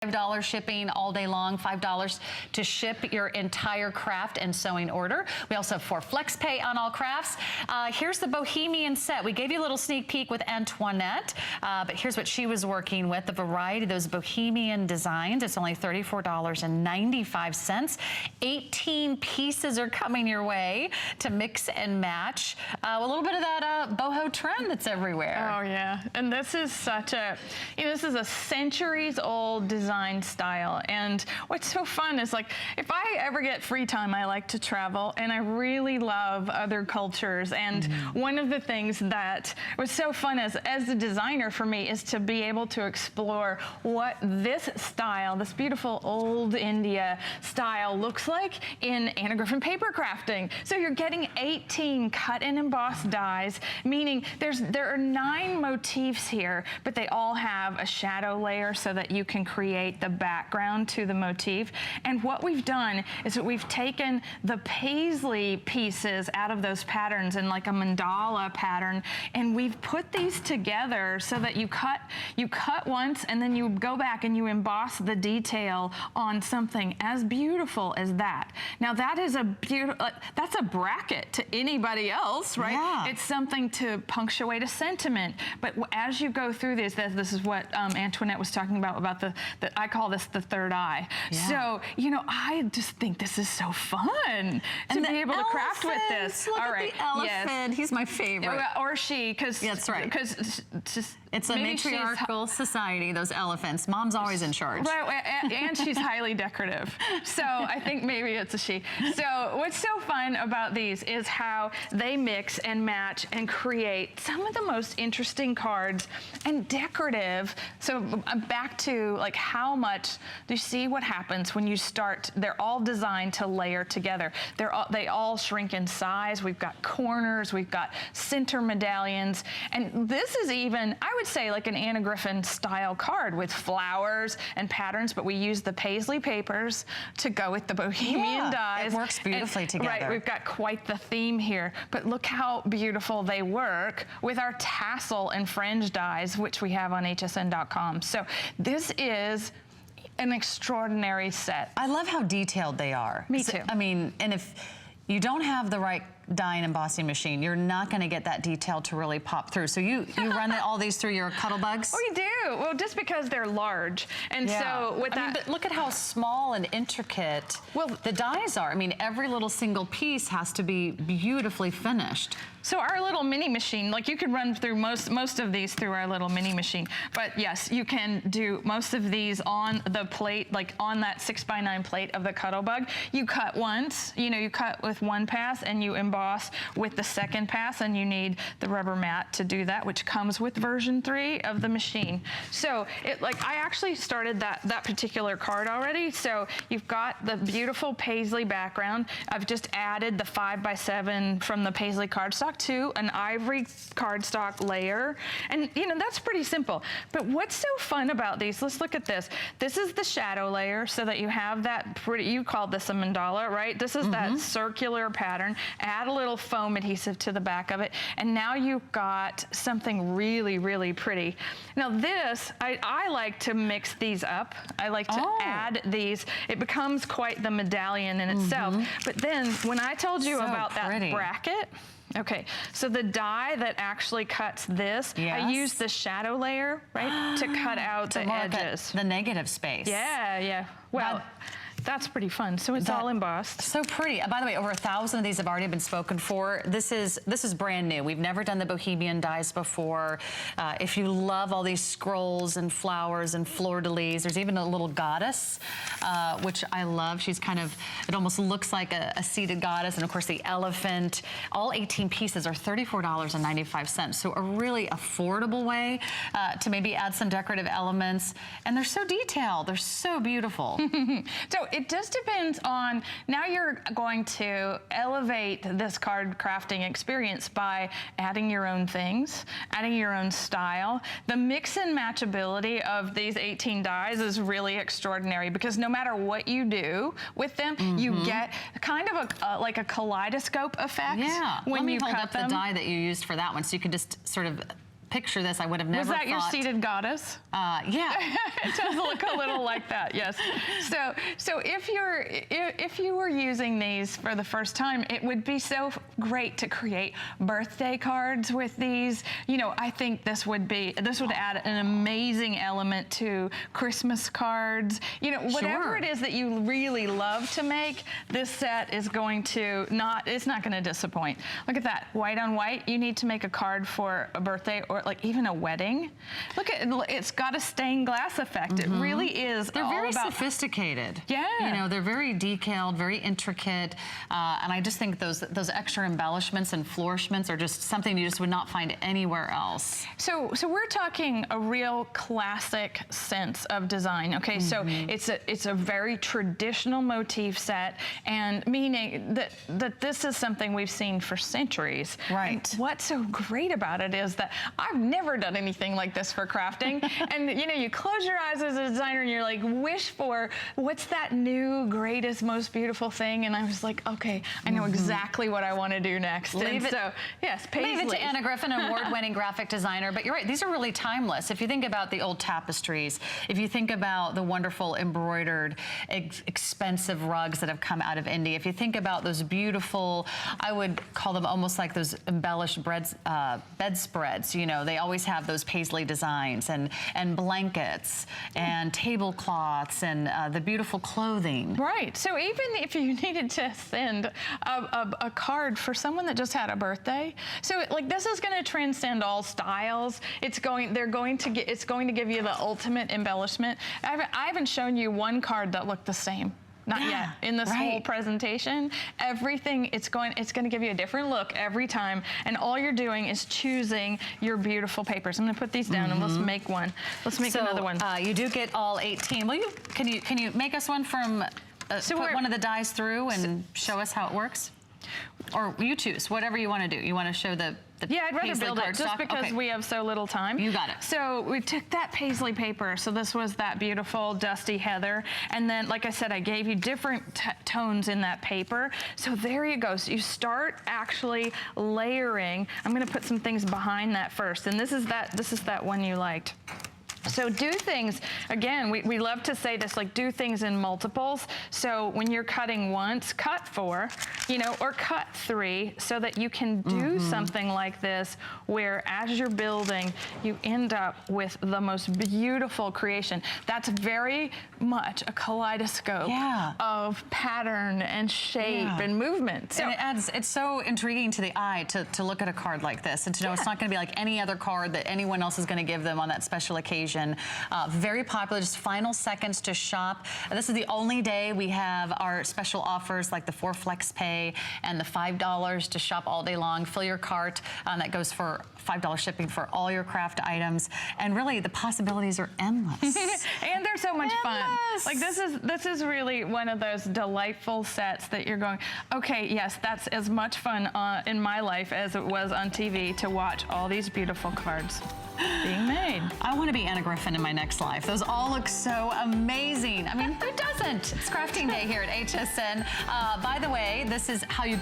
$5 shipping all day long, $5 to ship your entire craft and sewing order. We also have 4 flex pay on all crafts. Here's the Bohemian set. We gave you a little sneak peek with Antoinette, but here's what she was working with, the variety of those Bohemian designs. It's only $34.95. 18 pieces are coming your way to mix and match. A little bit of that boho trend that's everywhere. Oh yeah, and this is such a, this is a centuries-old design style, and what's so fun is, like, if I ever get free time, I like to travel, and I really love other cultures, and one of the things that was so fun as a designer for me is to be able to explore what this style, this beautiful old India style, looks like in Anna Griffin paper crafting. So you're getting 18 cut and embossed dies, meaning there are 9 motifs here, but they all have a shadow layer so that you can create the background to the motif. And what we've done is that we've taken the paisley pieces out of those patterns in like a mandala pattern, and we've put these together so that you cut once and then you go back and you emboss the detail on something as beautiful as that. Now that is a beautiful, that's a bracket to anybody else, right? Yeah. It's something to punctuate a sentiment. But as you go through this is what Antoinette was talking about I call this the third eye. Yeah. So, I just think this is so fun to be able to craft with this. Look at the elephant. Yes. He's my favorite. Or she, because that's right. Because it's a matriarchal society, those elephants. Mom's always in charge. Right, and she's highly decorative. So I think maybe it's a she. So what's so fun about these is how they mix and match and create some of the most interesting cards and decorative. So back to like how much, do you see what happens when you start? They're all designed to layer together. They all shrink in size. We've got corners, we've got center medallions, and this is even, I would say, like an Anna Griffin style card with flowers and patterns, but we use the paisley papers to go with the Bohemian dies. It works beautifully together. Right, we've got quite the theme here, but look how beautiful they work with our tassel and fringe dies, which we have on hsn.com. So this is an extraordinary set. I love how detailed they are. Me too. I mean, and if you don't have the right die and embossing machine, you're not going to get that detail to really pop through. So you run all these through your cuddle bugs? We do. Well, just because they're large. And so with that, but look at how small and intricate the dies are. I mean, every little single piece has to be beautifully finished. So our little mini machine, like you could run through most of these through our little mini machine. But yes, you can do most of these on the plate, like on that 6x9 plate of the cuddle bug. You cut once, you cut with one pass and you emboss with the second pass, and you need the rubber mat to do that, which comes with version 3 of the machine. So I actually started that particular card already. So you've got the beautiful paisley background. I've just added the 5x7 from the paisley cardstock to an ivory cardstock layer. And that's pretty simple. But what's so fun about these, let's look at this. This is the shadow layer, so that you have that pretty, you called this a mandala, right? This is that circular pattern. Add a little foam adhesive to the back of it, and now you've got something really, really pretty. Now this, I like to mix these up. I like to add these. It becomes quite the medallion in itself. But then when I told you about that bracket, okay, so the die that actually cuts this, I use the shadow layer, right, to cut out the edges. The negative space. Yeah. Well, that's pretty fun. So it's all embossed. So pretty. By the way, over 1,000 of these have already been spoken for. This is brand new. We've never done the Bohemian dies before. If you love all these scrolls and flowers and fleur-de-lis, there's even a little goddess, which I love. She's kind of, it almost looks like a seated goddess. And of course the elephant. All 18 pieces are $34.95. So a really affordable way to maybe add some decorative elements. And they're so detailed. They're so beautiful. So it just depends on, now you're going to elevate this card crafting experience by adding your own things, adding your own style. The mix and matchability of these 18 dies is really extraordinary, because no matter what you do with them, you get kind of like a kaleidoscope effect when you cut them. Let me hold up the die that you used for that one, so you can just sort of picture this, I would have never thought. Was that your thought, seated goddess? Yeah. It does look a little like that, yes. So if you were using these for the first time, it would be so great to create birthday cards with these. You know, I think this would add an amazing element to Christmas cards. You know, whatever it is that you really love to make, this set is going to it's not going to disappoint. Look at that, white on white. You need to make a card for a birthday or like even a wedding. Look at it's got a stained glass effect. It really is. They're very sophisticated. Yeah. You know, they're very detailed, very intricate, and I just think those extra embellishments and flourishments are just something you just would not find anywhere else. So we're talking a real classic sense of design. Okay, so it's a very traditional motif set, and meaning that this is something we've seen for centuries. Right. And what's so great about it is that I've never done anything like this for crafting. And you know, you close your eyes as a designer and you're like, wish for what's that new, greatest, most beautiful thing? And I was like, okay, I know exactly what I want to do next. Leave it to Anna Griffin, award-winning graphic designer. But you're right, these are really timeless. If you think about the old tapestries, if you think about the wonderful embroidered, expensive rugs that have come out of India, if you think about those beautiful, I would call them almost like those embellished bedspreads. You know, they always have those paisley designs and blankets and tablecloths and the beautiful clothing. Right. So even if you needed to send a card for someone that just had a birthday, so like this is going to transcend all styles. It's going to give you the ultimate embellishment. I haven't shown you one card that looked the same. Not yet. In this whole presentation, everything, it's going to give you a different look every time, and all you're doing is choosing your beautiful papers. I'm going to put these down and let's make one. Let's make another one. You do get all 18. Can you make us one from, put one of the dies through and show us how it works? Or you choose, whatever you want to do. You want to show the yeah, I'd rather build it just because we have so little time. You got it. So we took that paisley paper. So this was that beautiful dusty heather. And then, like I said, I gave you different tones in that paper. So there you go. So you start actually layering. I'm going to put some things behind that first. And this is that one you liked. So do things, again, we love to say this, like do things in multiples. So when you're cutting once, cut 4, you know, or cut 3 so that you can do something like this where as you're building, you end up with the most beautiful creation. That's very much a kaleidoscope of pattern and shape and movement. So, and it's so intriguing to the eye to look at a card like this and to know it's not going to be like any other card that anyone else is going to give them on that special occasion. Very popular, just final seconds to shop. This is the only day we have our special offers like the 4 flex pay and the $5 to shop all day long. Fill your cart. That goes for $5 shipping for all your craft items. And really, the possibilities are endless. And they're so much fun. Like this is really one of those delightful sets that you're going, okay, yes, that's as much fun in my life as it was on TV to watch all these beautiful cards being made. I want to be Anna Griffin in my next life. Those all look so amazing. I mean, who doesn't? It's crafting day here at HSN. By the way, this is how you